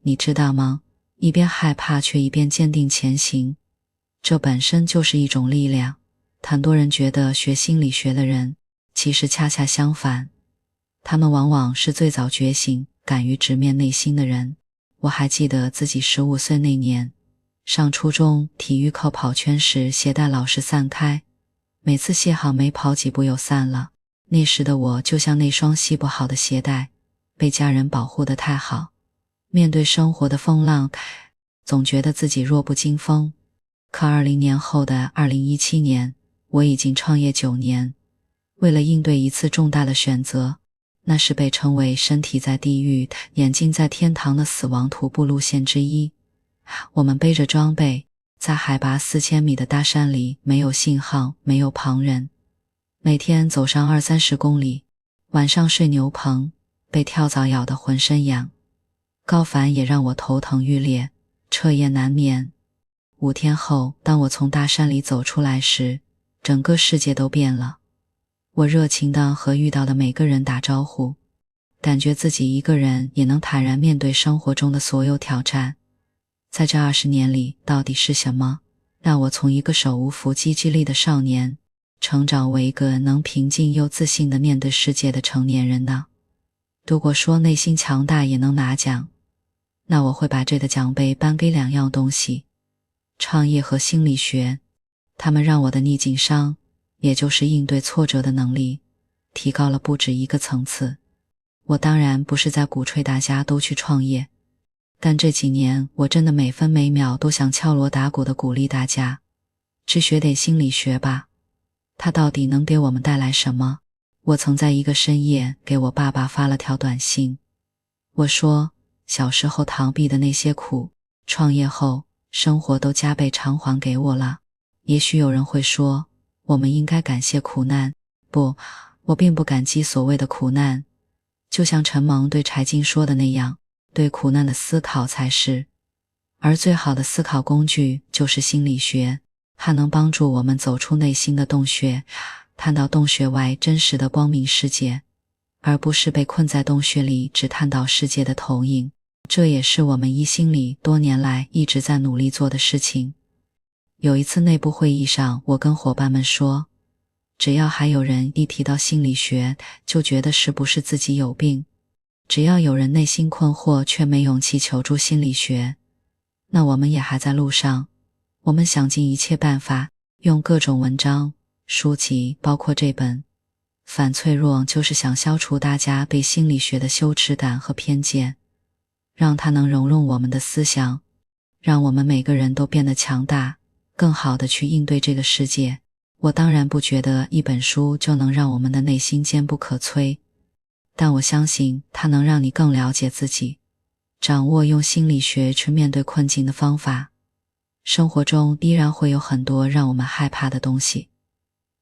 你知道吗？一边害怕却一边坚定前行，这本身就是一种力量。很多人觉得学心理学的人，其实恰恰相反，他们往往是最早觉醒、敢于直面内心的人。我还记得自己15岁那年，上初中体育课跑圈时，鞋带老是散开，每次系好没跑几步又散了。那时的我就像那双系不好的鞋带，被家人保护得太好，面对生活的风浪，总觉得自己弱不禁风。可20年后的2017年，我已经创业9年，为了应对一次重大的选择，那是被称为身体在地狱，眼睛在天堂的死亡徒步路线之一。我们背着装备，在海拔4000米的大山里，没有信号，没有旁人，每天走上20-30公里，晚上睡牛棚，被跳蚤咬得浑身痒。高反也让我头疼欲裂，彻夜难眠。5天后，当我从大山里走出来时，整个世界都变了。我热情地和遇到的每个人打招呼，感觉自己一个人也能坦然面对生活中的所有挑战。在这20年里，到底是什么让我从一个手无缚鸡之力的少年，成长为一个能平静又自信地面对世界的成年人呢？如果说内心强大也能拿奖，那我会把这个奖杯颁给2样东西：创业和心理学。他们让我的逆境商，也就是应对挫折的能力，提高了不止一个层次。我当然不是在鼓吹大家都去创业，但这几年我真的每分每秒都想敲锣打鼓地鼓励大家，去学点心理学吧，它到底能给我们带来什么？我曾在一个深夜给我爸爸发了条短信，我说，小时候逃避的那些苦，创业后生活都加倍偿还给我了。也许有人会说，我们应该感谢苦难。不，我并不感激所谓的苦难，就像陈蒙对柴静说的那样，对苦难的思考才是。而最好的思考工具就是心理学，它能帮助我们走出内心的洞穴，看到洞穴外真实的光明世界，而不是被困在洞穴里只看到世界的投影。这也是我们一心理多年来一直在努力做的事情。有一次内部会议上，我跟伙伴们说，只要还有人一提到心理学，就觉得是不是自己有病。只要有人内心困惑却没勇气求助心理学，那我们也还在路上。我们想尽一切办法，用各种文章、书籍，包括这本反脆弱，就是想消除大家对心理学的羞耻感和偏见，让它能融入我们的思想，让我们每个人都变得强大，更好地去应对这个世界。我当然不觉得一本书就能让我们的内心坚不可摧，但我相信它能让你更了解自己，掌握用心理学去面对困境的方法。生活中依然会有很多让我们害怕的东西，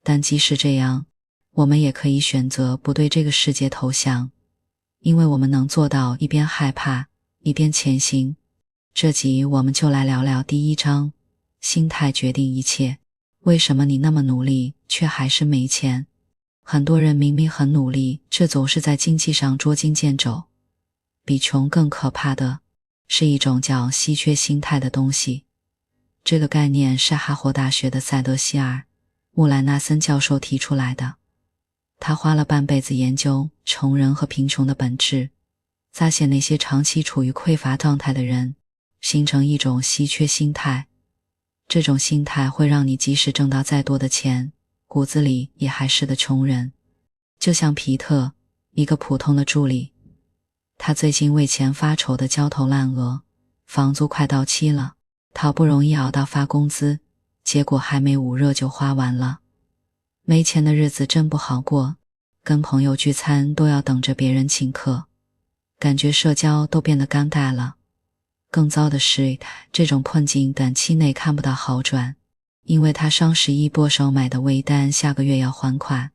但即使这样，我们也可以选择不对这个世界投降，因为我们能做到一边害怕，一边前行。这集我们就来聊聊第1章，心态决定一切。为什么你那么努力，却还是没钱？很多人明明很努力，却总是在经济上捉襟见肘。比穷更可怕的是一种叫稀缺心态的东西。这个概念是哈佛大学的塞德希尔·穆兰纳森教授提出来的。他花了半辈子研究穷人和贫穷的本质，发现那些长期处于匮乏状态的人形成一种稀缺心态。这种心态会让你即使挣到再多的钱，骨子里也还是个穷人。就像皮特，一个普通的助理，他最近为钱发愁得焦头烂额，房租快到期了，好不容易熬到发工资，结果还没捂热就花完了。没钱的日子真不好过，跟朋友聚餐都要等着别人请客，感觉社交都变得尴尬了。更糟的是，这种困境短期内看不到好转，因为他双11剁手买的微单下个月要还款，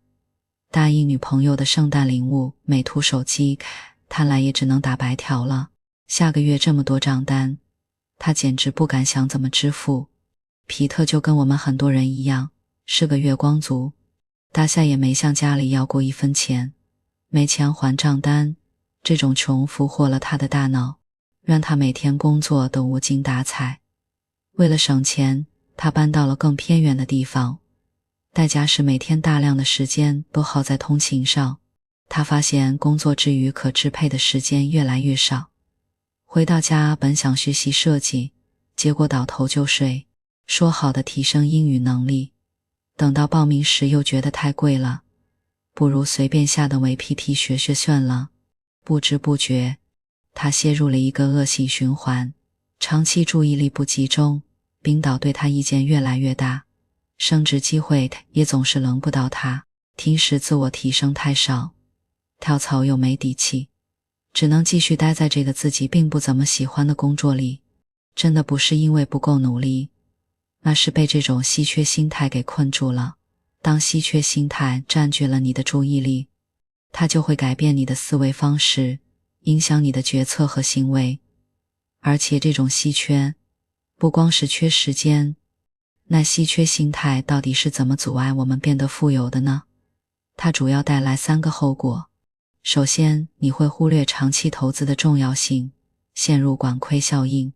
答应女朋友的圣诞礼物美图手机看来也只能打白条了。下个月这么多账单，他简直不敢想怎么支付。皮特就跟我们很多人一样，是个月光族，大夏也没向家里要过1分钱，没钱还账单，这种穷俘获了他的大脑，让他每天工作都无精打采。为了省钱，他搬到了更偏远的地方，代价是每天大量的时间都耗在通勤上。他发现工作之余可支配的时间越来越少。回到家本想学习设计，结果倒头就睡，说好的提升英语能力，等到报名时又觉得太贵了，不如随便下等 APP 学学算了。不知不觉，他陷入了一个恶性循环，长期注意力不集中，领导对他意见越来越大，升职机会也总是轮不到他，平时自我提升太少，跳槽又没底气，只能继续待在这个自己并不怎么喜欢的工作里。真的不是因为不够努力，那是被这种稀缺心态给困住了。当稀缺心态占据了你的注意力，它就会改变你的思维方式，影响你的决策和行为。而且这种稀缺不光是缺时间，那稀缺心态到底是怎么阻碍我们变得富有的呢？它主要带来3个后果。首先，你会忽略长期投资的重要性，陷入管亏效应。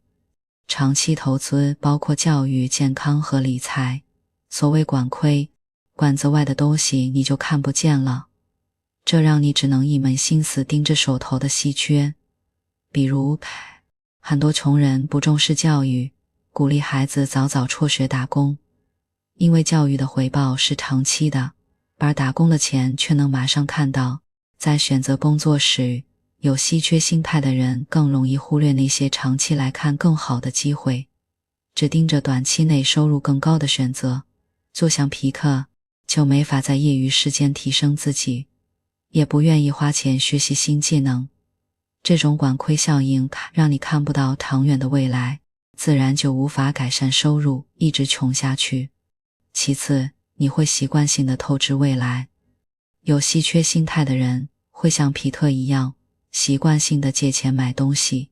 长期投资包括教育、健康和理财。所谓管亏，管子外的东西你就看不见了，这让你只能一门心思盯着手头的稀缺。比如，很多穷人不重视教育，鼓励孩子早早辍学打工，因为教育的回报是长期的，而打工的钱却能马上看到。在选择工作时，有稀缺心态的人更容易忽略那些长期来看更好的机会，只盯着短期内收入更高的选择。就像皮克，就没法在业余时间提升自己，也不愿意花钱学习新技能。这种管亏效应让你看不到长远的未来，自然就无法改善收入，一直穷下去。其次，你会习惯性的透支未来。有稀缺心态的人会像皮特一样，习惯性的借钱买东西。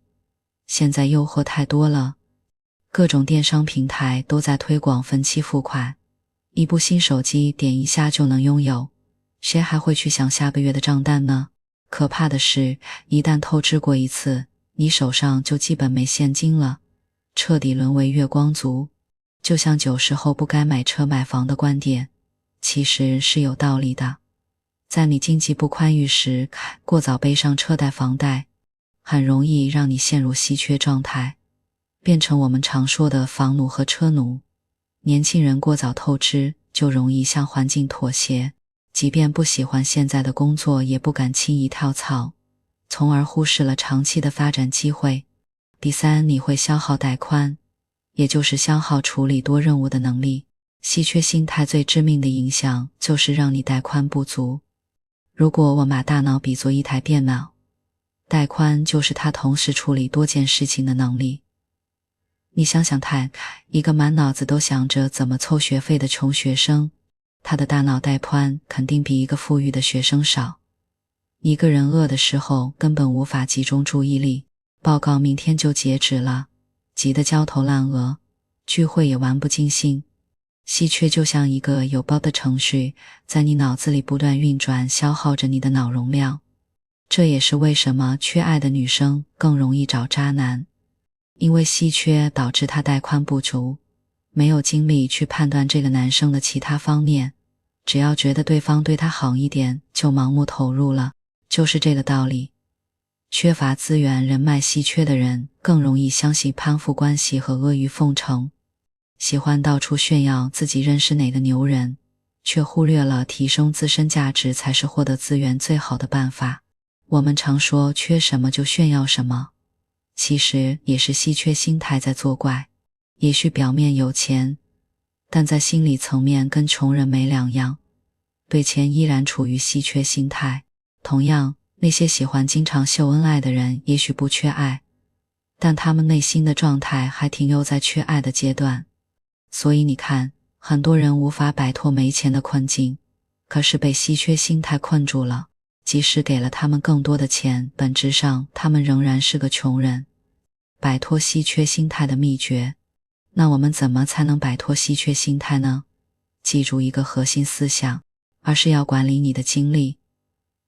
现在诱惑太多了，各种电商平台都在推广分期付款，一部新手机点一下就能拥有，谁还会去想下个月的账单呢？可怕的是，一旦透支过一次，你手上就基本没现金了，彻底沦为月光族。就像90后不该买车买房的观点，其实是有道理的。在你经济不宽裕时，过早背上车贷房贷，很容易让你陷入稀缺状态，变成我们常说的房奴和车奴。年轻人过早透支，就容易向环境妥协，即便不喜欢现在的工作，也不敢轻易跳槽，从而忽视了长期的发展机会。第三，你会消耗带宽，也就是消耗处理多任务的能力。稀缺心态最致命的影响就是让你带宽不足。如果我把大脑比作一台电脑，带宽就是它同时处理多件事情的能力。你想想看，一个满脑子都想着怎么凑学费的穷学生，他的大脑带宽肯定比一个富裕的学生少。一个人饿的时候根本无法集中注意力，报告明天就截止了，急得焦头烂额，聚会也玩不尽兴。稀缺就像一个有包的程序，在你脑子里不断运转，消耗着你的脑容量。这也是为什么缺爱的女生更容易找渣男，因为稀缺导致她带宽不足，没有精力去判断这个男生的其他方面，只要觉得对方对她好一点，就盲目投入了，就是这个道理。缺乏资源人脉稀缺的人更容易相信攀附关系和阿谀奉承，喜欢到处炫耀自己认识哪个牛人，却忽略了提升自身价值才是获得资源最好的办法。我们常说缺什么就炫耀什么，其实也是稀缺心态在作怪。也许表面有钱，但在心理层面跟穷人没两样，对钱依然处于稀缺心态。同样，那些喜欢经常秀恩爱的人也许不缺爱，但他们内心的状态还停留在缺爱的阶段。所以你看，很多人无法摆脱没钱的困境，可是被稀缺心态困住了，即使给了他们更多的钱，本质上他们仍然是个穷人。摆脱稀缺心态的秘诀，那我们怎么才能摆脱稀缺心态呢？记住一个核心思想，而是要管理你的精力。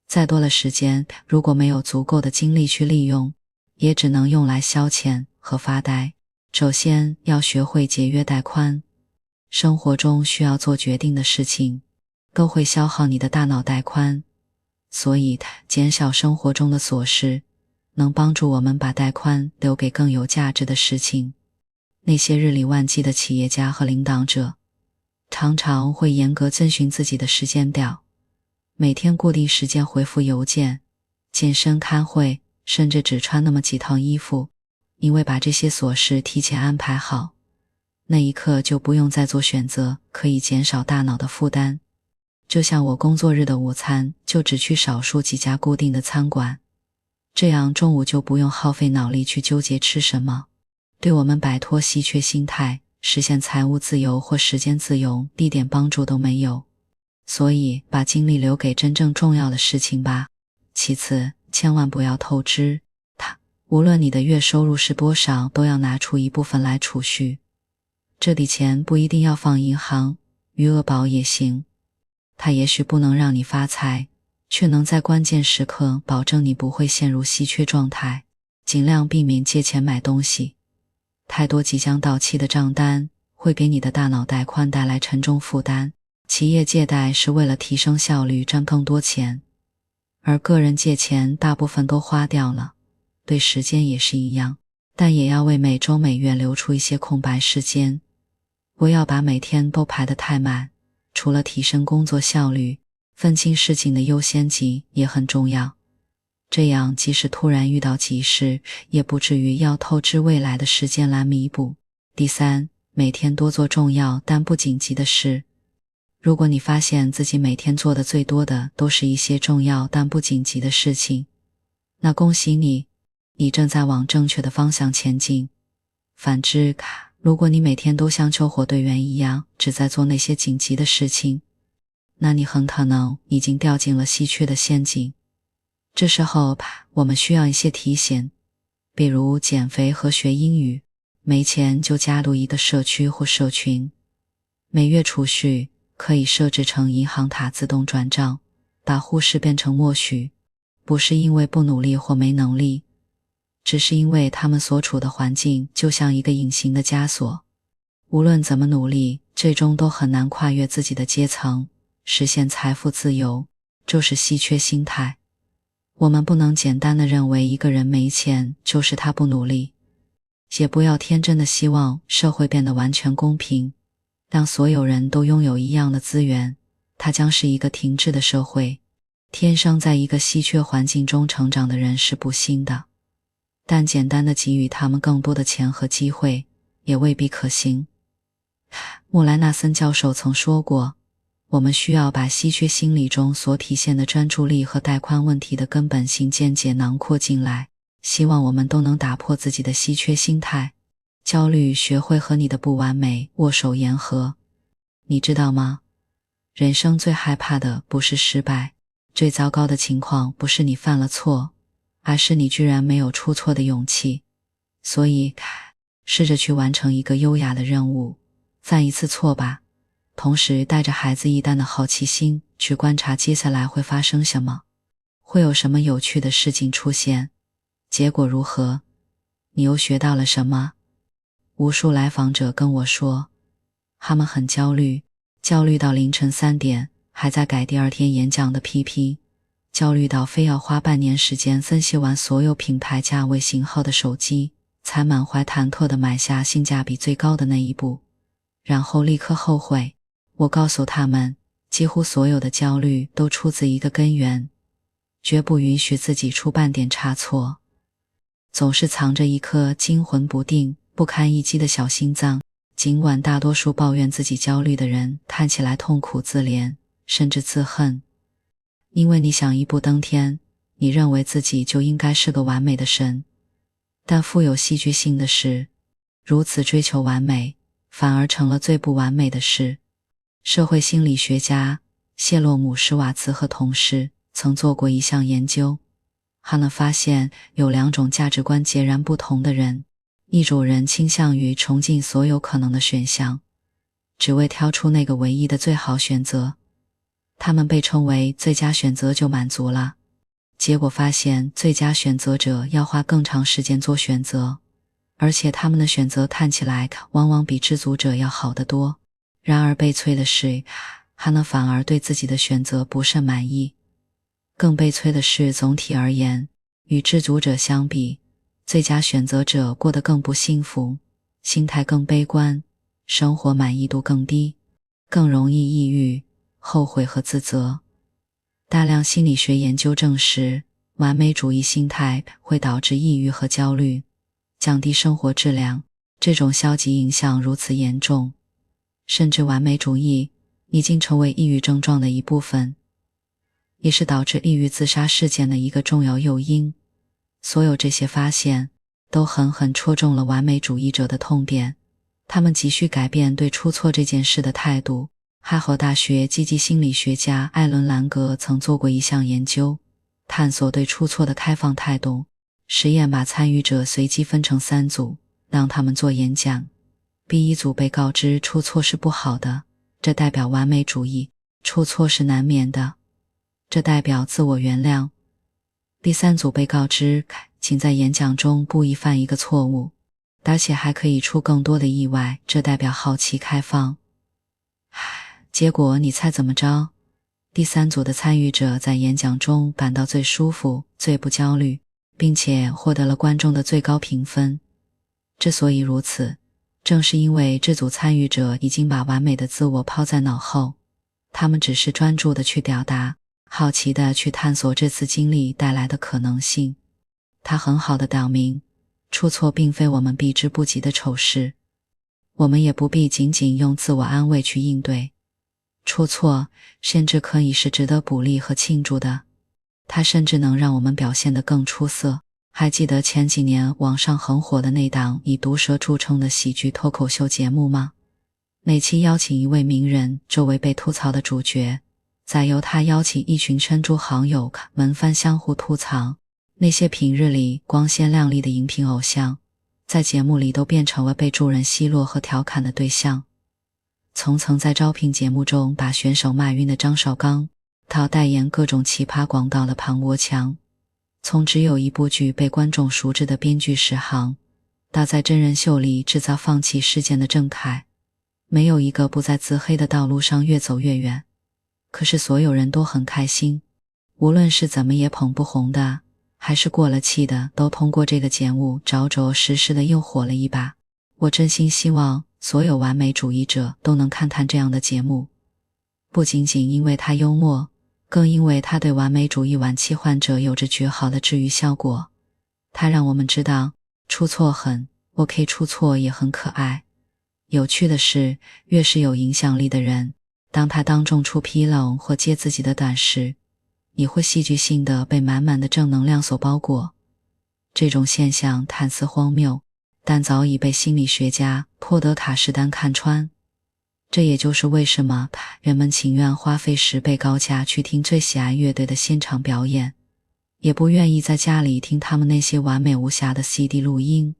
再多的时间，如果没有足够的精力去利用，也只能用来消遣和发呆。首先要学会节约带宽，生活中需要做决定的事情都会消耗你的大脑带宽，所以减少生活中的琐事能帮助我们把带宽留给更有价值的事情。那些日理万机的企业家和领导者常常会严格遵循自己的时间表，每天固定时间回复邮件、健身、开会，甚至只穿那么几套衣服，因为把这些琐事提前安排好，那一刻就不用再做选择，可以减少大脑的负担。就像我工作日的午餐就只去少数几家固定的餐馆，这样中午就不用耗费脑力去纠结吃什么，对我们摆脱稀缺心态，实现财务自由或时间自由一点帮助都没有。所以把精力留给真正重要的事情吧。其次，千万不要透支它，无论你的月收入是多少，都要拿出一部分来储蓄。这笔钱不一定要放银行，余额宝也行。它也许不能让你发财，却能在关键时刻保证你不会陷入稀缺状态。尽量避免借钱买东西，太多即将到期的账单会给你的大脑带宽带来沉重负担。企业借贷是为了提升效率，赚更多钱，而个人借钱大部分都花掉了，对时间也是一样，但也要为每周每月留出一些空白时间，不要把每天都排得太满。除了提升工作效率，分清事情的优先级也很重要，这样即使突然遇到急事，也不至于要透支未来的时间来弥补。第三，每天多做重要但不紧急的事。如果你发现自己每天做的最多的都是一些重要但不紧急的事情，那恭喜你，你正在往正确的方向前进。反之，如果你每天都像救火队员一样只在做那些紧急的事情，那你很可能已经掉进了稀缺的陷阱。这时候我们需要一些提醒，比如减肥和学英语，没钱就加入一个社区或社群。每月储蓄可以设置成银行卡自动转账，把忽视变成默许，不是因为不努力或没能力，只是因为他们所处的环境就像一个隐形的枷锁，无论怎么努力，最终都很难跨越自己的阶层，实现财富自由，就是稀缺心态。我们不能简单地认为一个人没钱就是他不努力，也不要天真的希望社会变得完全公平，让所有人都拥有一样的资源，它将是一个停滞的社会。天生在一个稀缺环境中成长的人是不幸的，但简单的给予他们更多的钱和机会也未必可行。穆莱纳森教授曾说过，我们需要把稀缺心理中所体现的专注力和带宽问题的根本性见解囊括进来，希望我们都能打破自己的稀缺心态，焦虑，学会和你的不完美握手言和。你知道吗？人生最害怕的不是失败，最糟糕的情况不是你犯了错，而是你居然没有出错的勇气。所以，试着去完成一个优雅的任务，犯一次错吧，同时带着孩子一般的好奇心去观察接下来会发生什么，会有什么有趣的事情出现，结果如何，你又学到了什么。无数来访者跟我说，他们很焦虑到凌晨3点还在改第二天演讲的 PP， 焦虑到非要花半年时间分析完所有品牌价位型号的手机，才满怀忐忑地买下性价比最高的那一部，然后立刻后悔。我告诉他们，几乎所有的焦虑都出自一个根源，绝不允许自己出半点差错。总是藏着一颗惊魂不定、不堪一击的小心脏，尽管大多数抱怨自己焦虑的人看起来痛苦自怜，甚至自恨。因为你想一步登天，你认为自己就应该是个完美的神，但富有戏剧性的是，如此追求完美，反而成了最不完美的事。社会心理学家谢洛姆·施瓦茨和同事曾做过一项研究，他们发现有2种价值观截然不同的人，一种人倾向于穷尽所有可能的选项，只为挑出那个唯一的最好选择，他们被称为最佳选择就满足了。结果发现最佳选择者要花更长时间做选择，而且他们的选择看起来往往比知足者要好得多。然而悲催的是，他们反而对自己的选择不甚满意。更悲催的是，总体而言，与知足者相比，最佳选择者过得更不幸福，心态更悲观，生活满意度更低，更容易抑郁、后悔和自责。大量心理学研究证实，完美主义心态会导致抑郁和焦虑，降低生活质量。这种消极影响如此严重，甚至完美主义已经成为抑郁症状的一部分，也是导致抑郁自杀事件的一个重要诱因。所有这些发现都狠狠戳中了完美主义者的痛点，他们急需改变对出错这件事的态度。哈佛大学积极心理学家艾伦·兰格曾做过一项研究，探索对出错的开放态度。实验把参与者随机分成3组，让他们做演讲。第一组被告知出错是不好的，这代表完美主义，出错是难免的，这代表自我原谅。第3组被告知，请在演讲中不宜犯一个错误，而且还可以出更多的意外，这代表好奇开放。结果你猜怎么着？第3组的参与者在演讲中感到最舒服，最不焦虑，并且获得了观众的最高评分。之所以如此，正是因为这组参与者已经把完美的自我抛在脑后，他们只是专注地去表达，好奇地去探索这次经历带来的可能性。它很好地表明，出错并非我们避之不及的丑事，我们也不必仅仅用自我安慰去应对。出错甚至可以是值得鼓励和庆祝的，它甚至能让我们表现得更出色。还记得前几年网上很火的那档以毒舌著称的喜剧脱口秀节目吗？每期邀请一位名人作为被吐槽的主角，再由他邀请一群圈中好友们番相互吐槽。那些平日里光鲜亮丽的荧屏偶像，在节目里都变成了被众人奚落和调侃的对象。从曾在招聘节目中把选手骂晕的张绍刚，到代言各种奇葩广告的庞国强，从只有一部剧被观众熟知的编剧史航，到在真人秀里制造放弃事件的郑恺，没有一个不在自黑的道路上越走越远。可是所有人都很开心，无论是怎么也捧不红的，还是过了气的，都通过这个节目着着实实的又火了一把。我真心希望所有完美主义者都能看这样的节目，不仅仅因为它幽默，更因为它对完美主义晚期患者有着绝好的治愈效果。它让我们知道，出错很 OK， 出错也很可爱。有趣的是，越是有影响力的人，当他当众出纰漏或揭自己的短时，你会戏剧性地被满满的正能量所包裹。这种现象看似荒谬，但早已被心理学家波德卡士丹看穿。这也就是为什么人们情愿花费10倍高价去听最喜爱乐队的现场表演，也不愿意在家里听他们那些完美无瑕的 CD 录音。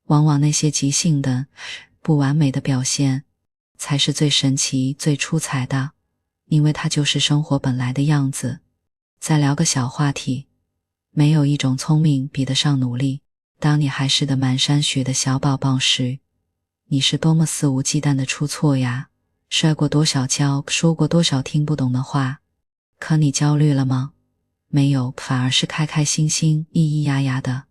往往那些即兴的、不完美的表现才是最神奇、最出彩的，因为它就是生活本来的样子。再聊个小话题，没有一种聪明比得上努力。当你还是的蹒跚学的小宝宝时，你是多么肆无忌惮的出错呀，摔过多少跤，说过多少听不懂的话。可你焦虑了吗？没有，反而是开开心心、咿咿呀呀的。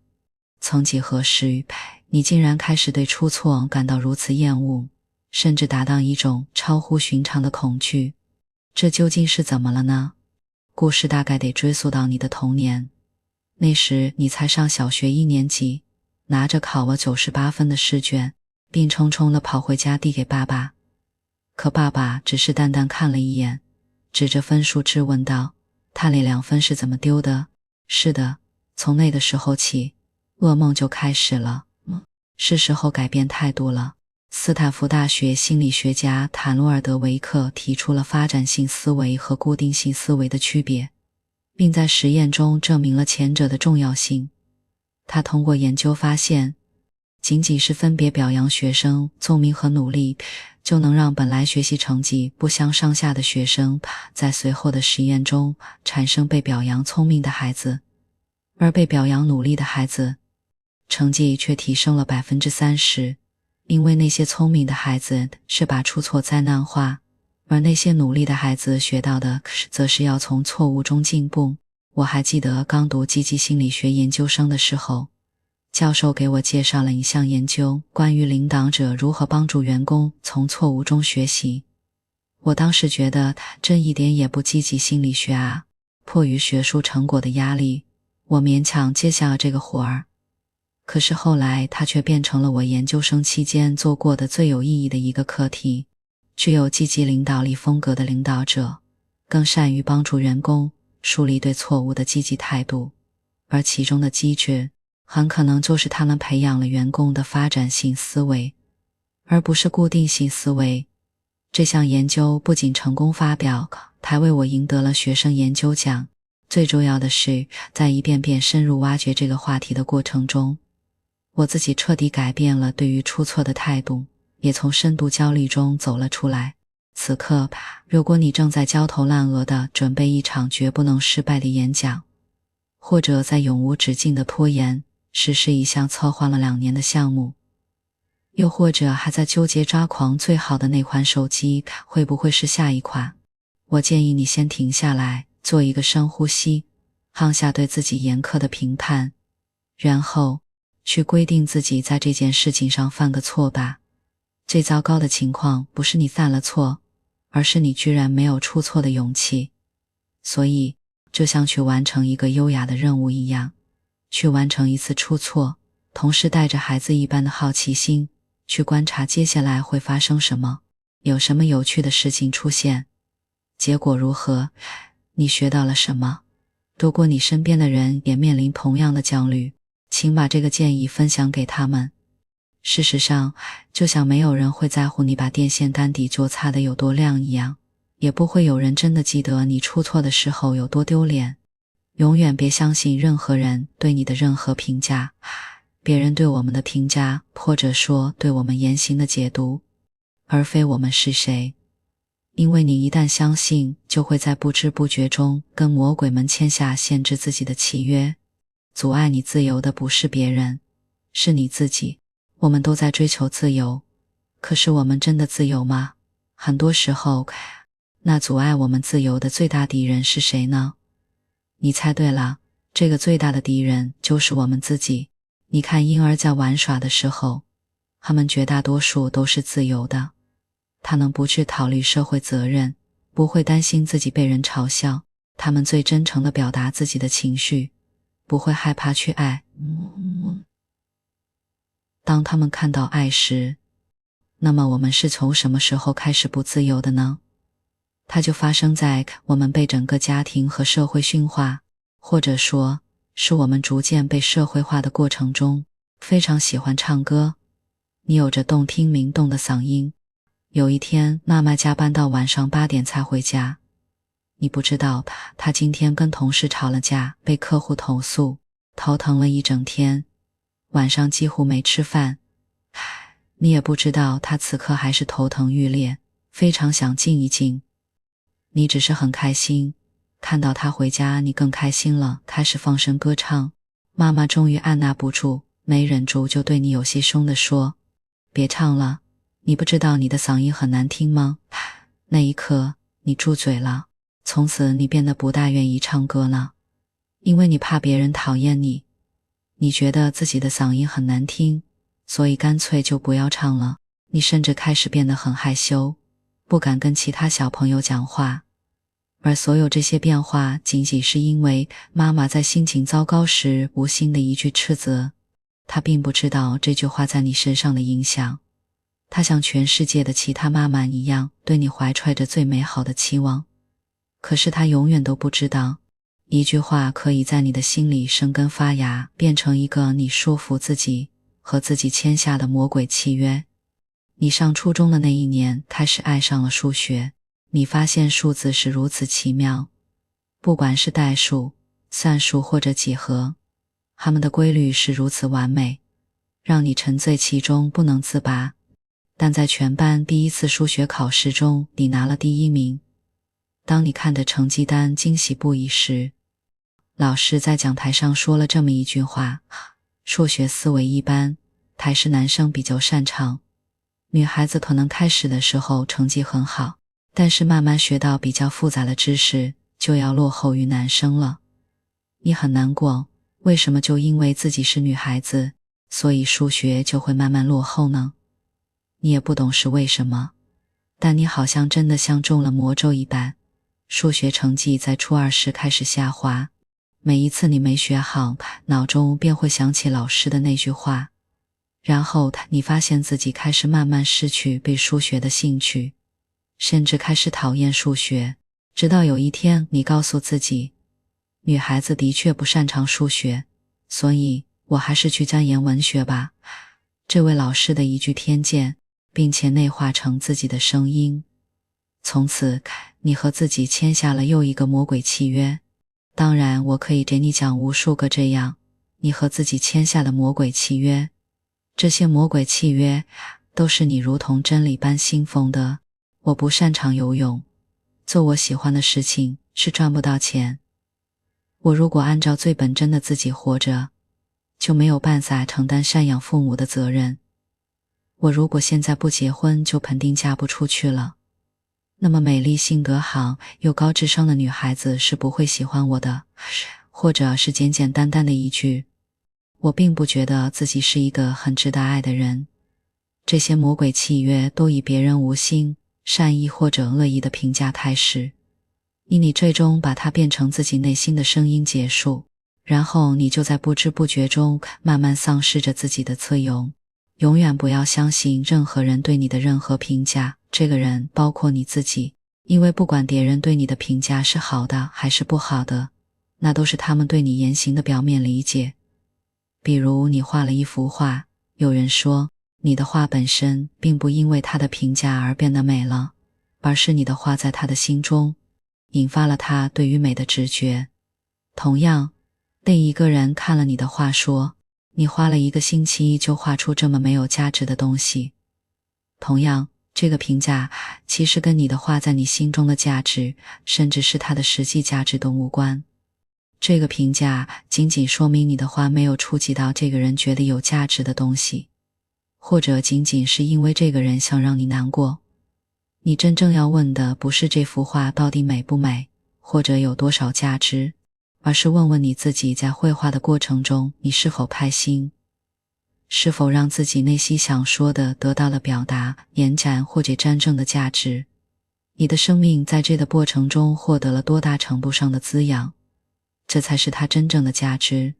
曾几何时，你竟然开始对出错感到如此厌恶，甚至达到一种超乎寻常的恐惧。这究竟是怎么了呢？故事大概得追溯到你的童年。那时你才上小学1年级，拿着考了98分的试卷，病冲冲地跑回家递给爸爸。可爸爸只是淡淡看了一眼，指着分数质问道：“他那2分是怎么丢的？”是的，从那个时候起，噩梦就开始了。是时候改变态度了。斯坦福大学心理学家坦罗尔德维克提出了发展性思维和固定性思维的区别，并在实验中证明了前者的重要性。他通过研究发现，仅仅是分别表扬学生聪明和努力，就能让本来学习成绩不相上下的学生在随后的实验中产生被表扬聪明的孩子，而被表扬努力的孩子成绩却提升了 30%， 因为那些聪明的孩子是把出错灾难化，而那些努力的孩子学到的则是要从错误中进步。我还记得刚读积极心理学研究生的时候，教授给我介绍了一项研究，关于领导者如何帮助员工从错误中学习。我当时觉得这一点也不积极心理学啊，迫于学术成果的压力，我勉强接下了这个活儿。可是后来它却变成了我研究生期间做过的最有意义的一个课题。具有积极领导力风格的领导者更善于帮助员工树立对错误的积极态度，而其中的机制很可能就是他们培养了员工的发展性思维，而不是固定性思维。这项研究不仅成功发表，还为我赢得了学生研究奖。最重要的是，在一遍遍深入挖掘这个话题的过程中，我自己彻底改变了对于出错的态度，也从深度焦虑中走了出来。此刻，如果你正在焦头烂额地准备一场绝不能失败的演讲，或者在永无止境地拖延实施一项策划了2年的项目，又或者还在纠结抓狂最好的那款手机会不会是下一款，我建议你先停下来，做一个深呼吸，放下对自己严苛的评判，然后去规定自己在这件事情上犯个错吧。最糟糕的情况不是你犯了错，而是你居然没有出错的勇气。所以就像去完成一个优雅的任务一样，去完成一次出错，同时带着孩子一般的好奇心，去观察接下来会发生什么，有什么有趣的事情出现，结果如何，你学到了什么。如果你身边的人也面临同样的焦虑，请把这个建议分享给他们。事实上，就像没有人会在乎你把电线杆底座擦得有多亮一样，也不会有人真的记得你出错的时候有多丢脸。永远别相信任何人对你的任何评价，别人对我们的评价，或者说对我们言行的解读，而非我们是谁。因为你一旦相信，就会在不知不觉中跟魔鬼们签下限制自己的契约。阻碍你自由的不是别人，是你自己。我们都在追求自由，可是我们真的自由吗？很多时候，那阻碍我们自由的最大敌人是谁呢？你猜对了，这个最大的敌人就是我们自己。你看婴儿在玩耍的时候，他们绝大多数都是自由的，他能不去考虑社会责任，不会担心自己被人嘲笑，他们最真诚地表达自己的情绪，不会害怕去爱。当他们看到爱时，那么我们是从什么时候开始不自由的呢？它就发生在我们被整个家庭和社会驯化，或者说是我们逐渐被社会化的过程中。非常喜欢唱歌，你有着动听灵动的嗓音，有一天妈妈加班到晚上8点才回家，你不知道她今天跟同事吵了架，被客户投诉，头疼了一整天，晚上几乎没吃饭。你也不知道她此刻还是头疼欲裂，非常想静一静。你只是很开心，看到她回家你更开心了，开始放声歌唱。妈妈终于按捺不住，没忍住就对你有些凶地说，别唱了，你不知道你的嗓音很难听吗？那一刻你住嘴了，从此你变得不大愿意唱歌了，因为你怕别人讨厌你，你觉得自己的嗓音很难听，所以干脆就不要唱了。你甚至开始变得很害羞，不敢跟其他小朋友讲话。而所有这些变化仅仅是因为妈妈在心情糟糕时无心的一句斥责，她并不知道这句话在你身上的影响。她像全世界的其他妈妈一样对你怀揣着最美好的期望，可是她永远都不知道，一句话可以在你的心里生根发芽，变成一个你束缚自己和自己签下的魔鬼契约。你上初中的那一年开始爱上了数学，你发现数字是如此奇妙，不管是代数、算术或者几何，它们的规律是如此完美，让你沉醉其中不能自拔。但在全班第一次数学考试中，你拿了第1名。当你看着成绩单惊喜不已时，老师在讲台上说了这么一句话：数学思维一般，还是男生比较擅长。女孩子可能开始的时候成绩很好，但是慢慢学到比较复杂的知识，就要落后于男生了。你很难过，为什么就因为自己是女孩子，所以数学就会慢慢落后呢？你也不懂是为什么，但你好像真的像中了魔咒一般，数学成绩在初2时开始下滑。每一次你没学好，脑中便会想起老师的那句话，然后你发现自己开始慢慢失去对数学的兴趣，甚至开始讨厌数学，直到有一天你告诉自己，女孩子的确不擅长数学，所以我还是去钻研文学吧。这位老师的一句天见，并且内化成自己的声音。从此，你和自己签下了又一个魔鬼契约。当然，我可以给你讲无数个这样你和自己签下的魔鬼契约。这些魔鬼契约都是你如同真理般信奉的。我不擅长游泳，做我喜欢的事情是赚不到钱。我如果按照最本真的自己活着，就没有办法承担赡养父母的责任。我如果现在不结婚，就肯定嫁不出去了。那么美丽、性格好又高智商的女孩子是不会喜欢我的，或者是简简单单的一句，我并不觉得自己是一个很值得爱的人。这些魔鬼契约都以别人无心、善意或者恶意的评价开始，你最终把它变成自己内心的声音结束，然后你就在不知不觉中慢慢丧失着自己的自由。永远不要相信任何人对你的任何评价，这个人包括你自己，因为不管别人对你的评价是好的还是不好的，那都是他们对你言行的表面理解。比如你画了一幅画，有人说你的画本身并不因为他的评价而变得美了，而是你的画在他的心中引发了他对于美的直觉。同样，另一个人看了你的画说，你花了1个星期就画出这么没有价值的东西。同样，这个评价其实跟你的画在你心中的价值，甚至是它的实际价值都无关。这个评价仅仅说明你的画没有触及到这个人觉得有价值的东西，或者仅仅是因为这个人想让你难过。你真正要问的不是这幅画到底美不美，或者有多少价值，而是问问你自己在绘画的过程中，你是否开心，是否让自己内心想说的得到了表达、延展或者真正的价值。你的生命在这个过程中获得了多大程度上的滋养，这才是它真正的价值。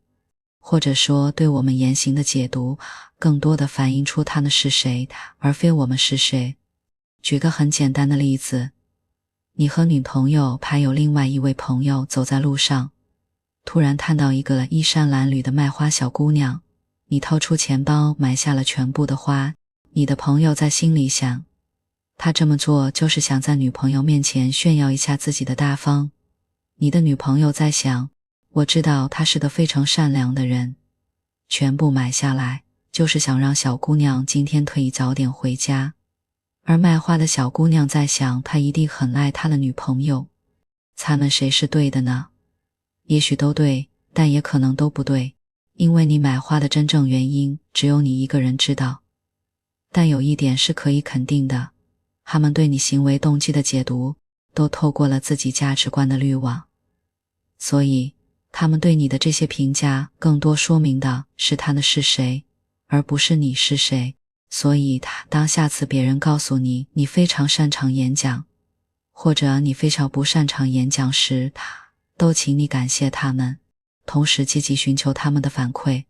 或者说，对我们言行的解读，更多的反映出他们是谁，而非我们是谁。举个很简单的例子，你和女朋友还有另外一位朋友走在路上，突然看到一个衣衫褴褛的卖花小姑娘，你掏出钱包买下了全部的花。你的朋友在心里想，他这么做就是想在女朋友面前炫耀一下自己的大方。你的女朋友在想，我知道他是个非常善良的人，全部买下来就是想让小姑娘今天可以早点回家。而卖花的小姑娘在想，她一定很爱她的女朋友。他们谁是对的呢？也许都对，但也可能都不对，因为你买花的真正原因只有你一个人知道。但有一点是可以肯定的，他们对你行为动机的解读都透过了自己价值观的滤网，所以他们对你的这些评价更多说明的是他们是谁，而不是你是谁。所以当下次别人告诉你你非常擅长演讲，或者你非常不擅长演讲时，都请你感谢他们，同时积极寻求他们的反馈。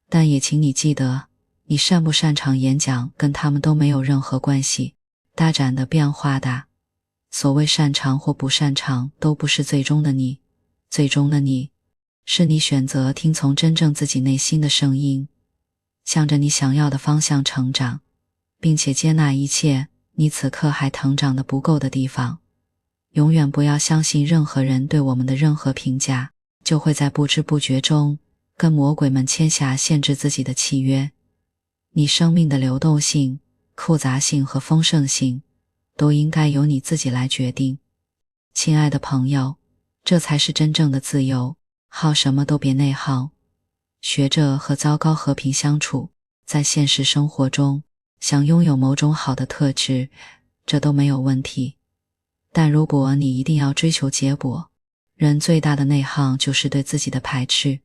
但也请你记得，你擅不擅长演讲跟他们都没有任何关系，大展的变化的。所谓擅长或不擅长都不是最终的你，最终的你是你选择听从真正自己内心的声音，向着你想要的方向成长，并且接纳一切你此刻还成长的不够的地方。永远不要相信任何人对我们的任何评价，就会在不知不觉中跟魔鬼们签下限制自己的契约。你生命的流动性、复杂性和丰盛性都应该由你自己来决定。亲爱的朋友，这才是真正的自由，好什么都别内耗，学着和糟糕和平相处。在现实生活中，想拥有某种好的特质，这都没有问题。但如果你一定要追求结果，人最大的内耗就是对自己的排斥。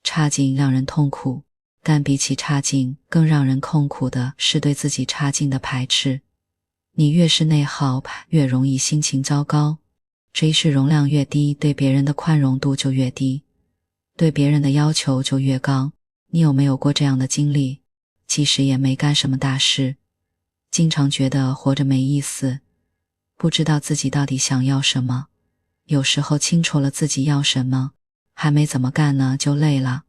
差劲让人痛苦，但比起差劲更让人痛苦的是对自己差劲的排斥。你越是内耗，越容易心情糟糕，追视容量越低，对别人的宽容度就越低，对别人的要求就越高。你有没有过这样的经历？其实也没干什么大事，经常觉得活着没意思，不知道自己到底想要什么，有时候清楚了自己要什么，还没怎么干呢就累了，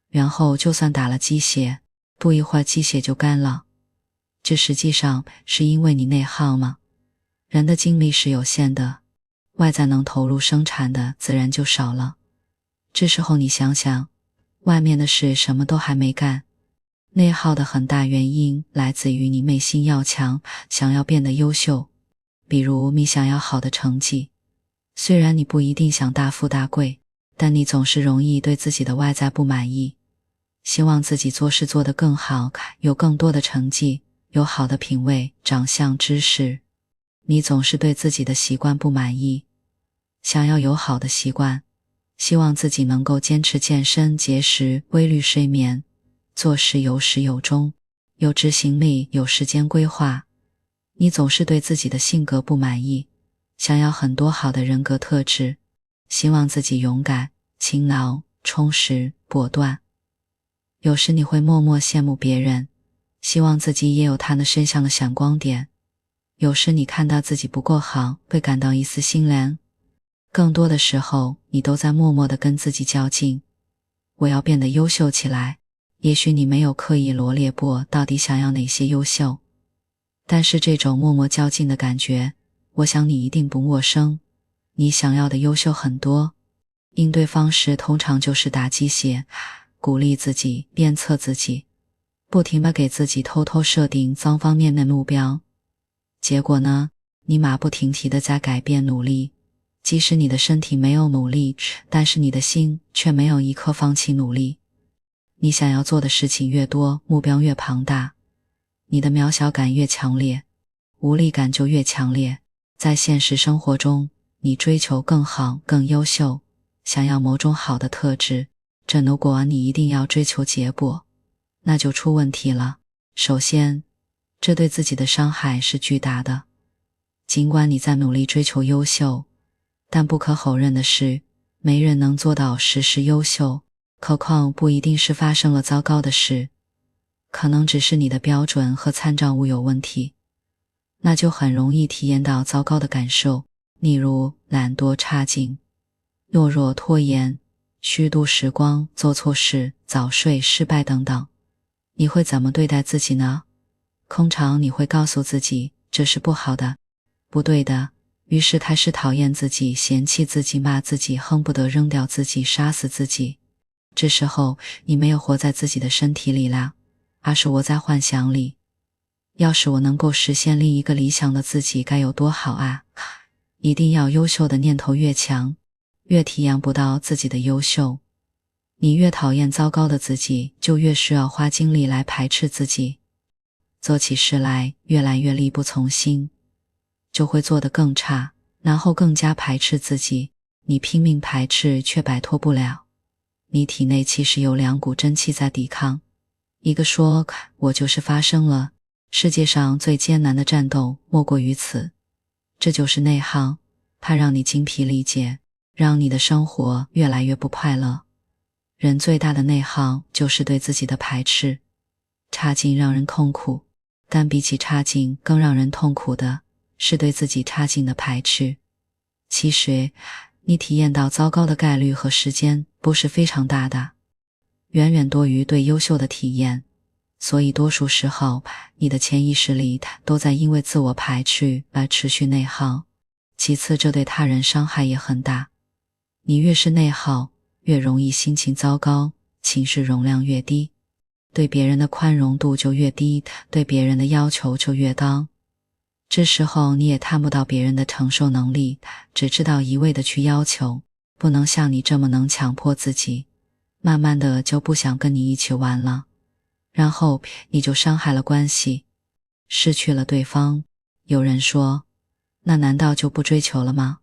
然后就算打了鸡血，不一会儿鸡血就干了。这实际上是因为你内耗吗？人的精力是有限的，外在能投入生产的自然就少了。这时候你想想，外面的事什么都还没干。内耗的很大原因来自于你内心要强，想要变得优秀。比如你想要好的成绩，虽然你不一定想大富大贵，但你总是容易对自己的外在不满意，希望自己做事做得更好，有更多的成绩，有好的品味、长相、知识。你总是对自己的习惯不满意，想要有好的习惯，希望自己能够坚持健身、节食、规律睡眠，做事有始有终，有执行力，有时间规划。你总是对自己的性格不满意，想要很多好的人格特质，希望自己勇敢、勤劳、充实、果断。有时你会默默羡慕别人，希望自己也有他们身上的闪光点。有时你看到自己不够好，会感到一丝心凉。更多的时候，你都在默默地跟自己较劲，我要变得优秀起来。也许你没有刻意罗列过到底想要哪些优秀，但是这种默默较劲的感觉，我想你一定不陌生。你想要的优秀很多，应对方式通常就是打鸡血，鼓励自己，鞭策自己，不停地给自己偷偷设定方方面面目标。结果呢，你马不停蹄地在改变努力，即使你的身体没有努力，但是你的心却没有一刻放弃努力。你想要做的事情越多，目标越庞大，你的渺小感越强烈，无力感就越强烈。在现实生活中，你追求更好、更优秀，想要某种好的特质，这如果你一定要追求结果，那就出问题了。首先，这对自己的伤害是巨大的。尽管你在努力追求优秀，但不可否认的是，没人能做到时时优秀，何况不一定是发生了糟糕的事，可能只是你的标准和参照物有问题，那就很容易体验到糟糕的感受，例如懒惰、差劲、懦弱、拖延、虚度时光、做错事、早睡、失败等等。你会怎么对待自己呢？通常你会告诉自己，这是不好的、不对的，于是开始讨厌自己、嫌弃自己、骂自己，恨不得扔掉自己、杀死自己。这时候你没有活在自己的身体里啦，而是活在幻想里。要是我能够实现另一个理想的自己该有多好啊！一定要优秀的念头越强，越体验不到自己的优秀。你越讨厌糟糕的自己，就越需要花精力来排斥自己。做起事来越来越力不从心，就会做得更差，然后更加排斥自己。你拼命排斥却摆脱不了，你体内其实有两股真气在抵抗，一个说我就是发生了，世界上最艰难的战斗莫过于此。这就是内耗，它让你精疲力竭，让你的生活越来越不快乐。人最大的内耗就是对自己的排斥。差劲让人痛苦，但比起差劲更让人痛苦的是对自己差劲的排斥。其实你体验到糟糕的概率和时间不是非常大的，远远多于对优秀的体验，所以多数时候你的潜意识里都在因为自我排斥而持续内耗。其次，这对他人伤害也很大，你越是内耗，越容易心情糟糕，情绪容量越低，对别人的宽容度就越低，对别人的要求就越高。这时候你也看不到别人的承受能力，只知道一味的去要求，不能像你这么能强迫自己，慢慢的就不想跟你一起玩了，然后你就伤害了关系，失去了对方。有人说，那难道就不追求了吗？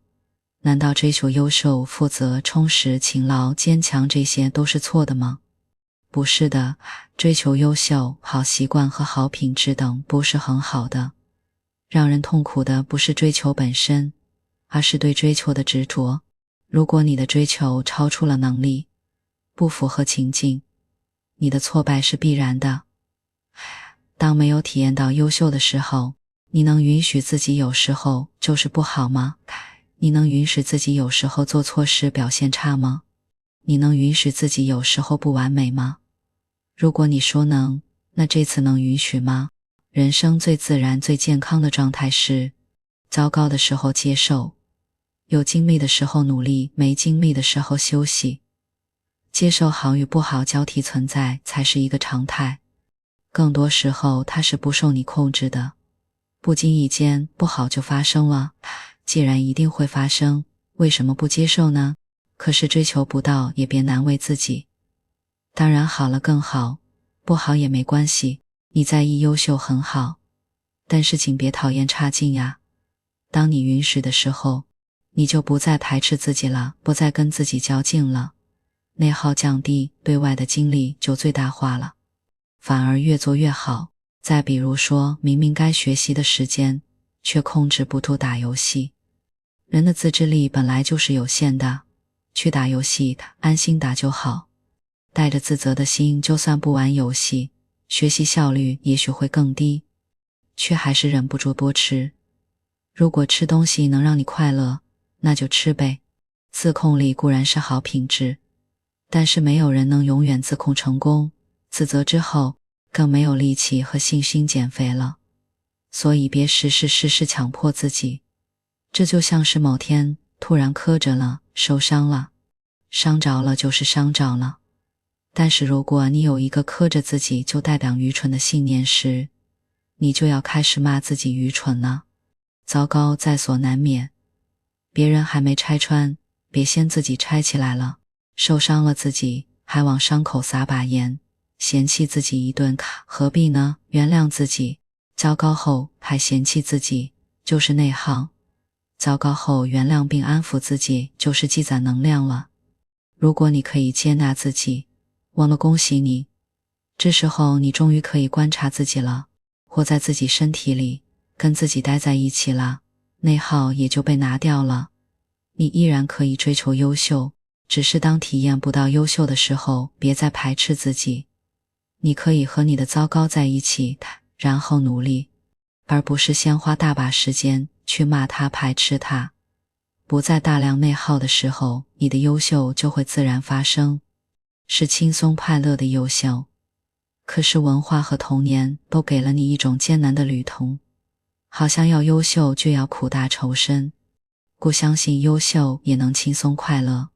难道追求优秀、负责、充实、勤劳、坚强这些都是错的吗？不是的，追求优秀、好习惯和好品质等不是很好的。让人痛苦的不是追求本身，而是对追求的执着。如果你的追求超出了能力，不符合情境，你的挫败是必然的。当没有体验到优秀的时候，你能允许自己有时候就是不好吗？你能允许自己有时候做错事表现差吗？你能允许自己有时候不完美吗？如果你说能，那这次能允许吗？人生最自然最健康的状态是，糟糕的时候接受，有精力的时候努力，没精力的时候休息。接受好与不好交替存在才是一个常态，更多时候它是不受你控制的，不经意间不好就发生了。既然一定会发生，为什么不接受呢？可是追求不到也别难为自己。当然好了更好，不好也没关系，你在意优秀很好，但是请别讨厌差劲呀。当你允许的时候，你就不再排斥自己了，不再跟自己较劲了，内耗降低，对外的精力就最大化了，反而越做越好。再比如说，明明该学习的时间，却控制不住打游戏。人的自制力本来就是有限的，去打游戏，安心打就好。带着自责的心，就算不玩游戏，学习效率也许会更低，却还是忍不住多吃。如果吃东西能让你快乐，那就吃呗。自控力固然是好品质，但是没有人能永远自控成功，自责之后更没有力气和信心减肥了。所以别时时强迫自己，这就像是某天突然磕着了，受伤了，伤着了就是伤着了。但是如果你有一个磕着自己就代表愚蠢的信念时，你就要开始骂自己愚蠢了。糟糕在所难免，别人还没拆穿，别先自己拆起来了。受伤了自己，还往伤口撒把盐，嫌弃自己一顿，何必呢？原谅自己，糟糕后还嫌弃自己，就是内耗。糟糕后原谅并安抚自己，就是积攒能量了。如果你可以接纳自己，忘了恭喜你，这时候你终于可以观察自己了，活在自己身体里，跟自己待在一起了，内耗也就被拿掉了。你依然可以追求优秀，只是当体验不到优秀的时候，别再排斥自己。你可以和你的糟糕在一起，然后努力，而不是先花大把时间去骂他排斥他。不再大量内耗的时候，你的优秀就会自然发生，是轻松快乐的优秀。可是文化和童年都给了你一种艰难的旅途，好像要优秀就要苦大仇深，不相信优秀也能轻松快乐。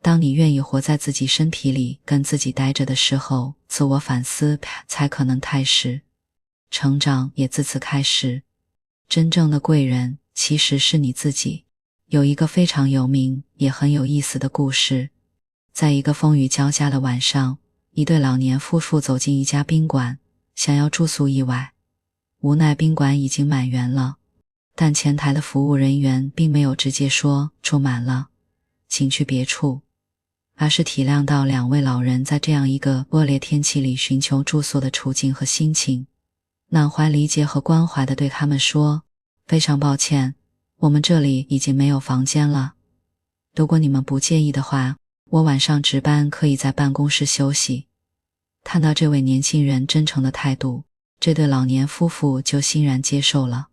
当你愿意活在自己身体里，跟自己待着的时候，自我反思才可能开始，成长也自此开始。真正的贵人其实是你自己。有一个非常有名也很有意思的故事，在一个风雨交加的晚上，一对老年夫妇走进一家宾馆，想要住宿一晚。无奈宾馆已经满员了，但前台的服务人员并没有直接说住满了，请去别处，而是体谅到两位老人在这样一个恶劣天气里寻求住宿的处境和心情，满怀理解和关怀地对他们说，非常抱歉，我们这里已经没有房间了，如果你们不介意的话，我晚上值班可以在办公室休息。看到这位年轻人真诚的态度，这对老年夫妇就欣然接受了。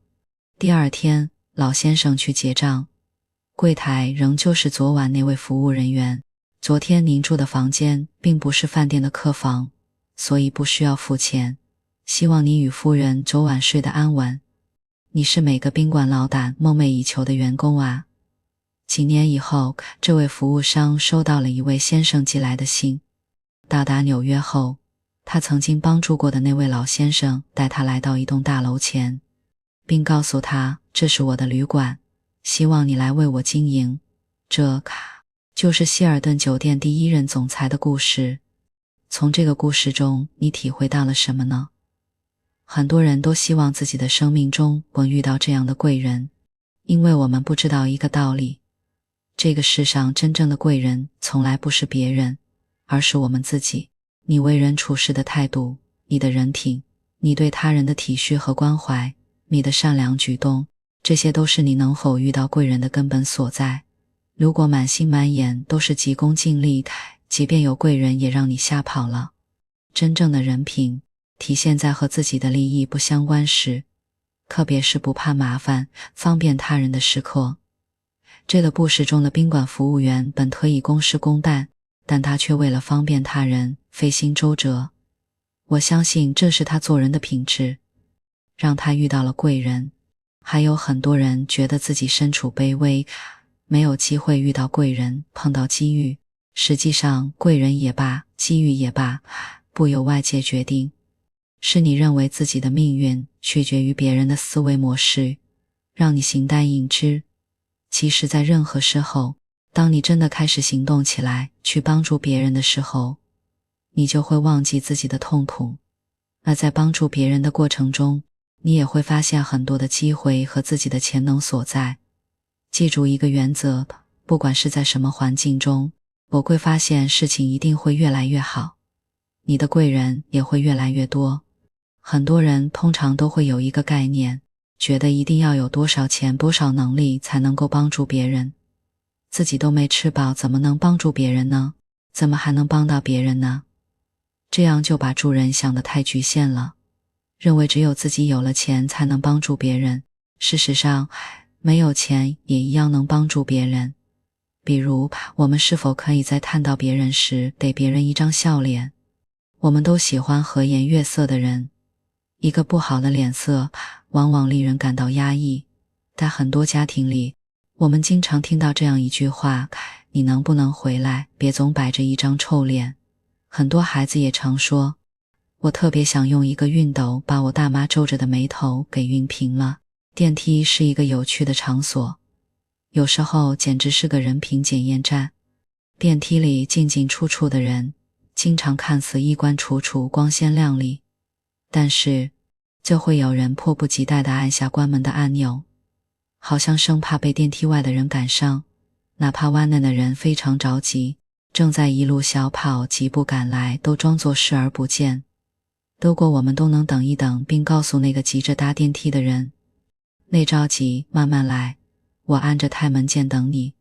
第二天，老先生去结账，柜台仍旧是昨晚那位服务人员。昨天您住的房间并不是饭店的客房，所以不需要付钱，希望你与夫人昨晚睡得安稳。你是每个宾馆老板梦寐以求的员工啊。几年以后，这位服务商收到了一位先生寄来的信，到达纽约后，他曾经帮助过的那位老先生带他来到一栋大楼前，并告诉他，这是我的旅馆，希望你来为我经营。这就是希尔顿酒店第一任总裁的故事。从这个故事中，你体会到了什么呢？很多人都希望自己的生命中能遇到这样的贵人，因为我们不知道一个道理，这个世上真正的贵人从来不是别人，而是我们自己。你为人处事的态度，你的人品，你对他人的体恤和关怀，你的善良举动，这些都是你能否遇到贵人的根本所在。如果满心满眼都是急功近利，即便有贵人也让你吓跑了。真正的人品体现在和自己的利益不相关时，特别是不怕麻烦、方便他人的时刻。这个故事中的宾馆服务员本可以公事公办，但他却为了方便他人费心周折。我相信这是他做人的品质，让他遇到了贵人。还有很多人觉得自己身处卑微，没有机会遇到贵人，碰到机遇。实际上，贵人也罢，机遇也罢，不由外界决定，是你认为自己的命运取决于别人的思维模式，让你形单影只。其实在任何时候，当你真的开始行动起来，去帮助别人的时候，你就会忘记自己的痛苦。而在帮助别人的过程中，你也会发现很多的机会和自己的潜能所在。记住一个原则，不管是在什么环境中，我会发现事情一定会越来越好，你的贵人也会越来越多。很多人通常都会有一个概念，觉得一定要有多少钱、多少能力才能够帮助别人。自己都没吃饱，怎么能帮助别人呢？怎么还能帮到别人呢？这样就把助人想得太局限了，认为只有自己有了钱才能帮助别人。事实上，没有钱也一样能帮助别人。比如，我们是否可以在看到别人时给别人一张笑脸？我们都喜欢和颜悦色的人，一个不好的脸色往往令人感到压抑。在很多家庭里，我们经常听到这样一句话，你能不能回来，别总摆着一张臭脸。很多孩子也常说，我特别想用一个熨斗把我大妈皱着的眉头给熨平了。电梯是一个有趣的场所，有时候简直是个人品检验站。电梯里进进出出的人，经常看似衣冠楚楚、光鲜亮丽，但是就会有人迫不及待地按下关门的按钮，好像生怕被电梯外的人赶上。哪怕湾内的人非常着急，正在一路小跑急步赶来，都装作视而不见。如果我们都能等一等，并告诉那个急着搭电梯的人，那着急，慢慢来，我按着开门键等你，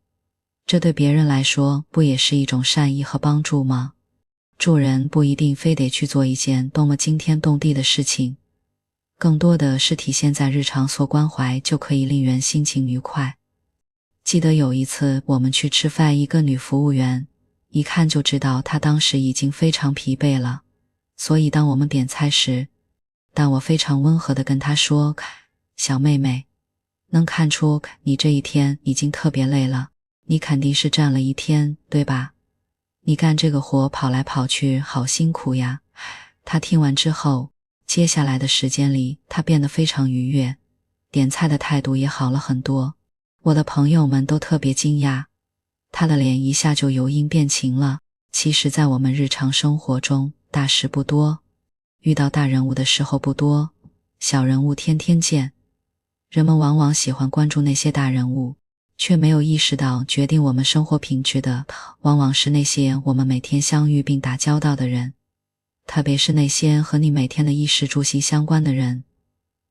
这对别人来说不也是一种善意和帮助吗？助人不一定非得去做一件多么惊天动地的事情，更多的是体现在日常所关怀，就可以令人心情愉快。记得有一次我们去吃饭，一个女服务员一看就知道她当时已经非常疲惫了，所以当我们点菜时，但我非常温和地跟她说，小妹妹，能看出你这一天已经特别累了，你肯定是站了一天，对吧？你干这个活跑来跑去好辛苦呀。她听完之后，接下来的时间里她变得非常愉悦，点菜的态度也好了很多。我的朋友们都特别惊讶，她的脸一下就由阴变晴了。其实在我们日常生活中，大事不多，遇到大人物的时候不多，小人物天天见。人们往往喜欢关注那些大人物，却没有意识到决定我们生活品质的往往是那些我们每天相遇并打交道的人，特别是那些和你每天的衣食住行相关的人。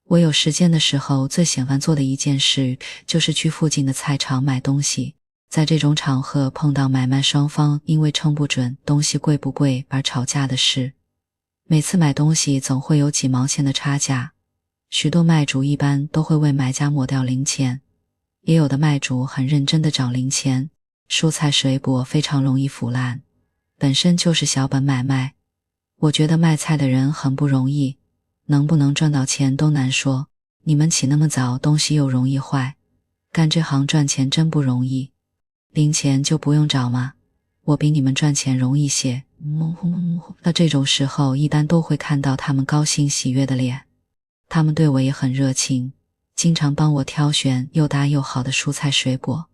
我有时间的时候，最喜欢做的一件事就是去附近的菜场买东西。在这种场合碰到买卖双方因为称不准东西贵不贵而吵架的事，每次买东西总会有几毛钱的差价，许多卖主一般都会为买家抹掉零钱，也有的卖主很认真地找零钱。蔬菜水果非常容易腐烂，本身就是小本买卖，我觉得卖菜的人很不容易，能不能赚到钱都难说。你们起那么早，东西又容易坏，干这行赚钱真不容易。零钱就不用找吗？我比你们赚钱容易些。那这种时候一般都会看到他们高兴喜悦的脸。他们对我也很热情，经常帮我挑选又大又好的蔬菜水果。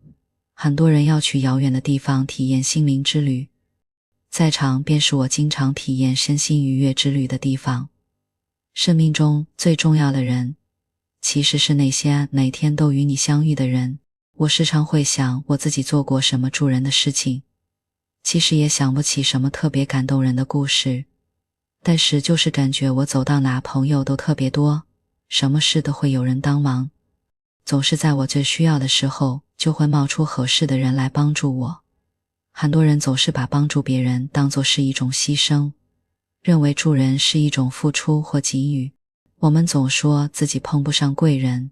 很多人要去遥远的地方体验心灵之旅，在场便是我经常体验身心愉悦之旅的地方。生命中最重要的人，其实是那些每天都与你相遇的人。我时常会想我自己做过什么助人的事情，其实也想不起什么特别感动人的故事，但是就是感觉我走到哪朋友都特别多，什么事都会有人帮忙，总是在我最需要的时候就会冒出合适的人来帮助我。很多人总是把帮助别人当作是一种牺牲，认为助人是一种付出或给予。我们总说自己碰不上贵人，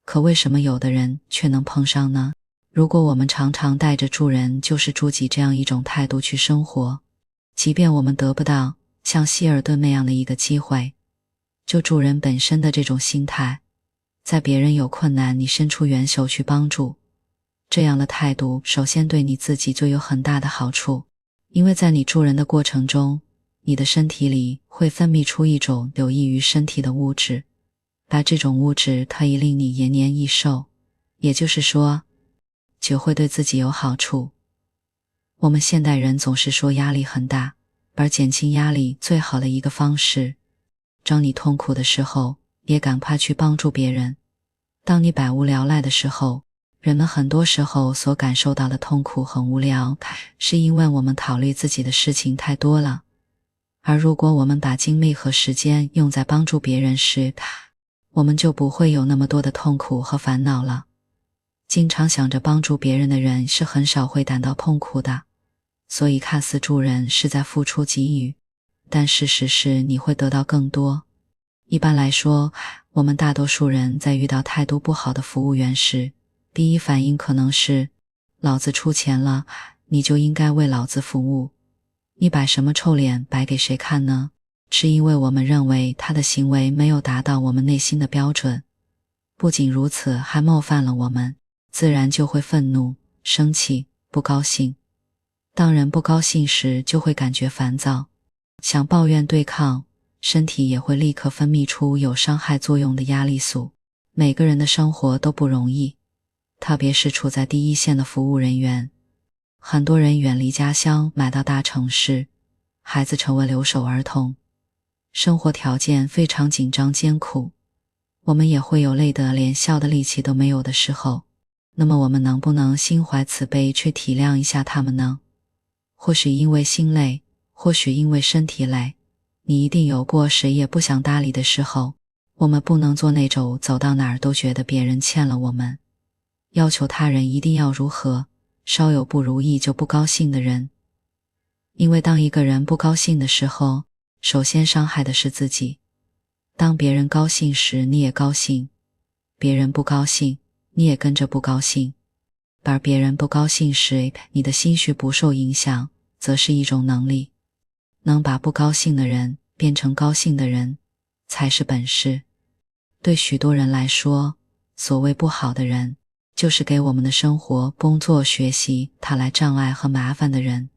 可为什么有的人却能碰上呢？如果我们常常带着助人就是助己这样一种态度去生活，即便我们得不到像希尔顿那样的一个机会，就助人本身的这种心态，在别人有困难你伸出援手去帮助，这样的态度首先对你自己就有很大的好处。因为在你助人的过程中，你的身体里会分泌出一种有益于身体的物质，把这种物质可以令你延年益寿，也就是说，就会对自己有好处。我们现代人总是说压力很大，而减轻压力最好的一个方式，当你痛苦的时候，也赶快去帮助别人。当你百无聊赖的时候，人们很多时候所感受到的痛苦很无聊，是因为我们考虑自己的事情太多了。而如果我们把精力和时间用在帮助别人时，我们就不会有那么多的痛苦和烦恼了。经常想着帮助别人的人是很少会感到痛苦的，所以看似助人是在付出给予，但事实是你会得到更多。一般来说，我们大多数人在遇到态度不好的服务员时，第一反应可能是，老子出钱了，你就应该为老子服务，你摆什么臭脸摆给谁看呢？是因为我们认为他的行为没有达到我们内心的标准，不仅如此还冒犯了我们，自然就会愤怒、生气、不高兴。当人不高兴时就会感觉烦躁，想抱怨对抗，身体也会立刻分泌出有伤害作用的压力素。每个人的生活都不容易，特别是处在第一线的服务人员。很多人远离家乡来到大城市，孩子成为留守儿童，生活条件非常紧张艰苦，我们也会有累得连笑的力气都没有的时候。那么我们能不能心怀慈悲去体谅一下他们呢？或许因为心累，或许因为身体累，你一定有过谁也不想搭理的时候。我们不能做那种走到哪儿都觉得别人欠了我们，要求他人一定要如何，稍有不如意就不高兴的人。因为当一个人不高兴的时候，首先伤害的是自己。当别人高兴时你也高兴，别人不高兴你也跟着不高兴，而别人不高兴时你的心绪不受影响，则是一种能力。能把不高兴的人变成高兴的人，才是本事。对许多人来说，所谓不好的人，就是给我们的生活、工作、学习带来障碍和麻烦的人。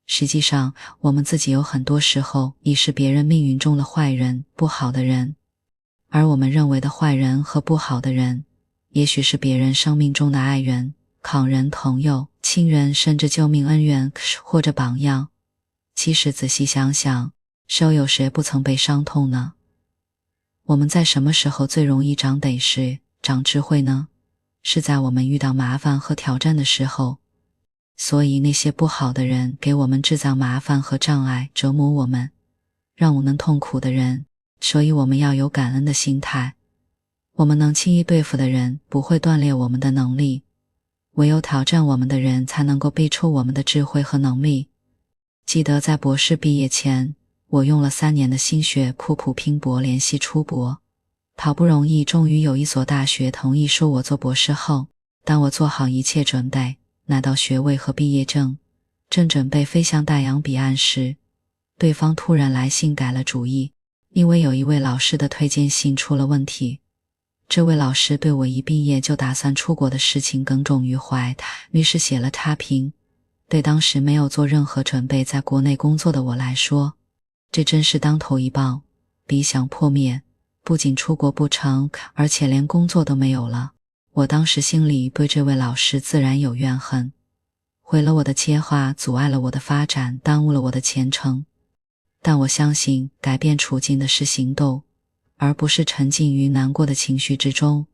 实际上，我们自己有很多时候已是别人命运中的坏人、不好的人，而我们认为的坏人和不好的人，也许是别人生命中的爱人、好人、朋友、亲人，甚至救命恩人或者榜样。其实仔细想想，谁有谁不曾被伤痛呢？我们在什么时候最容易长本事、长智慧呢？是在我们遇到麻烦和挑战的时候。所以那些不好的人给我们制造麻烦和障碍，折磨我们，让我们痛苦的人，所以我们要有感恩的心态。我们能轻易对付的人不会锻炼我们的能力，唯有挑战我们的人才能够逼出我们的智慧和能力。记得在博士毕业前，我用了3年的心血苦苦拼搏联系出国，好不容易终于有一所大学同意收我做博士后，当我做好一切准备，拿到学位和毕业证，正准备飞向大洋彼岸时，对方突然来信改了主意，因为有一位老师的推荐信出了问题。这位老师对我一毕业就打算出国的事情耿耿于怀，于是写了差评，对当时没有做任何准备在国内工作的我来说，这真是当头一棒，理想破灭，不仅出国不成，而且连工作都没有了。我当时心里对这位老师自然有怨恨，毁了我的计划，阻碍了我的发展，耽误了我的前程。但我相信改变处境的是行动，而不是沉浸于难过的情绪之中。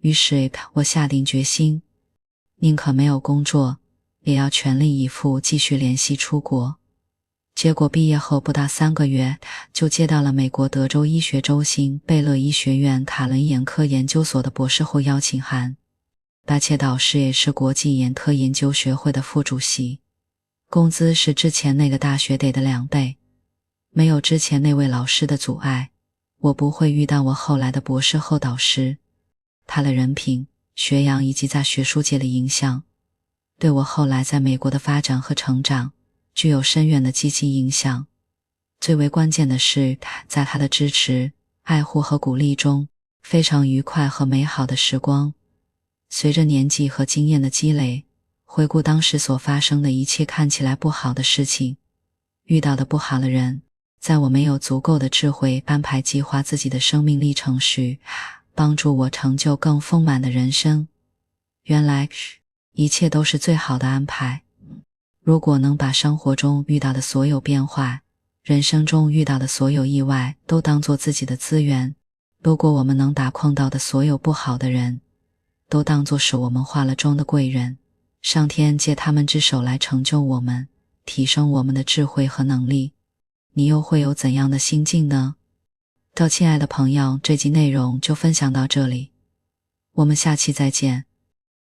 于是我下定决心，宁可没有工作，也要全力以赴继续联系出国。结果毕业后不到3个月，就接到了美国德州医学中心贝勒医学院卡伦眼科研究所的博士后邀请函，而且导师也是国际眼科研究学会的副主席，工资是之前那个大学得的2倍。没有之前那位老师的阻碍，我不会遇到我后来的博士后导师。他的人品、学养以及在学术界的影响，对我后来在美国的发展和成长具有深远的积极影响。最为关键的是，在他的支持、爱护和鼓励中，非常愉快和美好的时光。随着年纪和经验的积累，回顾当时所发生的一切看起来不好的事情，遇到的不好的人，在我没有足够的智慧安排计划自己的生命历程时，帮助我成就更丰满的人生。原来一切都是最好的安排。如果能把生活中遇到的所有变化，人生中遇到的所有意外都当作自己的资源，如果我们能把碰到的所有不好的人都当作是我们化了妆的贵人，上天借他们之手来成就我们，提升我们的智慧和能力，你又会有怎样的心境呢？亲爱的朋友，这集内容就分享到这里，我们下期再见。